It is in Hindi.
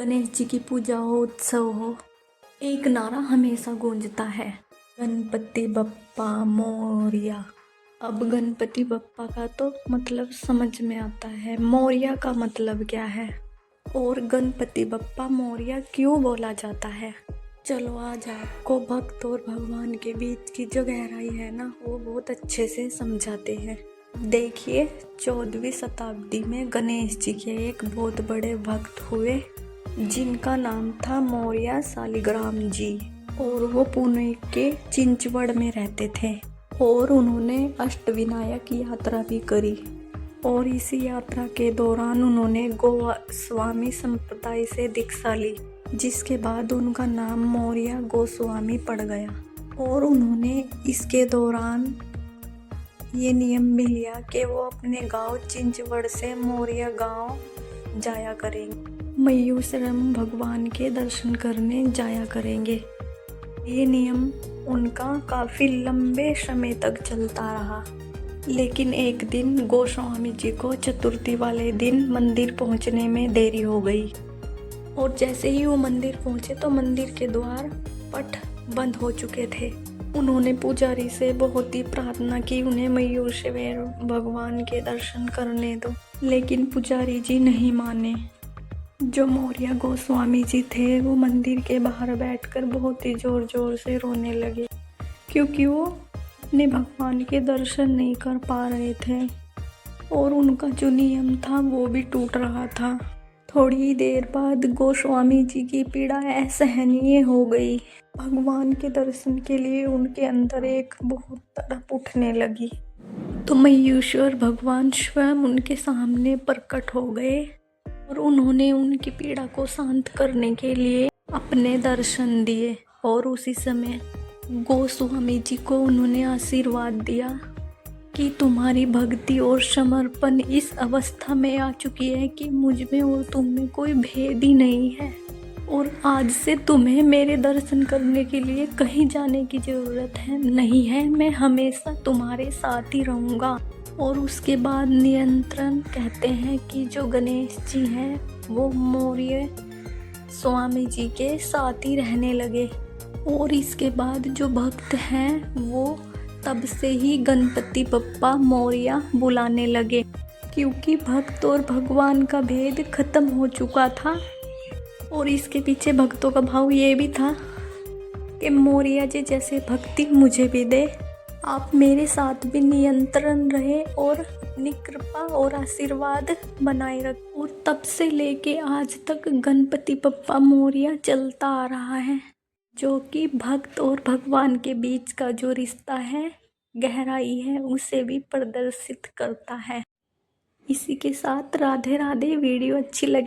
गणेश जी की पूजा हो, उत्सव हो, एक नारा हमेशा गूंजता है, गणपति बप्पा मोरया। अब गणपति बप्पा का तो मतलब समझ में आता है, मोरया का मतलब क्या है और गणपति बप्पा मोरया क्यों बोला जाता है। चलो आज आपको भक्त और भगवान के बीच की जो गहराई है ना, वो बहुत अच्छे से समझाते हैं। देखिए, 14वीं शताब्दी में गणेश जी के एक बहुत बड़े भक्त हुए जिनका नाम था मौर्य शालिग्राम जी, और वो पुणे के चिंचवड़ में रहते थे और उन्होंने अष्टविनायक यात्रा भी करी। और इसी यात्रा के दौरान उन्होंने गोस्वामी संप्रदाय से दीक्षा ली, जिसके बाद उनका नाम मौर्य गोस्वामी पड़ गया। और उन्होंने इसके दौरान ये नियम भी लिया कि वो अपने गांव चिंचवड़ से मौर्य गांव जाया करेंगे, मयूरशरम भगवान के दर्शन करने जाया करेंगे। ये नियम उनका काफ़ी लंबे समय तक चलता रहा, लेकिन एक दिन गोस्वामी जी को चतुर्थी वाले दिन मंदिर पहुंचने में देरी हो गई। और जैसे ही वो मंदिर पहुंचे तो मंदिर के द्वार पट बंद हो चुके थे। उन्होंने पुजारी से बहुत ही प्रार्थना की, उन्हें मयूरशरम भगवान के दर्शन करने दो, लेकिन पुजारी जी नहीं माने। जो मौर्य गोस्वामी जी थे वो मंदिर के बाहर बैठकर बहुत ही जोर जोर से रोने लगे, क्योंकि वो अपने भगवान के दर्शन नहीं कर पा रहे थे और उनका जो नियम था वो भी टूट रहा था। थोड़ी ही देर बाद गोस्वामी जी की पीड़ा असहनीय हो गई। भगवान के दर्शन के लिए उनके अंदर एक बहुत तड़प उठने लगी। तो मयूरेश्वर भगवान स्वयं उनके सामने प्रकट हो गए और उन्होंने उनकी पीड़ा को शांत करने के लिए अपने दर्शन दिए। और उसी समय गोस्वामी जी को उन्होंने आशीर्वाद दिया कि तुम्हारी भक्ति और समर्पण इस अवस्था में आ चुकी है कि मुझ में और तुम में कोई भेद ही नहीं है, और आज से तुम्हें मेरे दर्शन करने के लिए कहीं जाने की ज़रूरत नहीं है, मैं हमेशा तुम्हारे साथ ही रहूँगा। और उसके बाद नियंत्रण कहते हैं कि जो गणेश जी हैं वो मौर्य स्वामी जी के साथ ही रहने लगे। और इसके बाद जो भक्त हैं वो तब से ही गणपति बप्पा मौर्य बुलाने लगे, क्योंकि भक्त और भगवान का भेद खत्म हो चुका था। और इसके पीछे भक्तों का भाव ये भी था कि मौर्य जी जैसे भक्ति मुझे भी दे, आप मेरे साथ भी नियंत्रण रहे और अपनी कृपा और आशीर्वाद बनाए रखें। और तब से लेके आज तक गणपति बप्पा मौर्य चलता आ रहा है, जो कि भक्त और भगवान के बीच का जो रिश्ता है, गहराई है, उसे भी प्रदर्शित करता है। इसी के साथ राधे राधे। वीडियो अच्छी लगी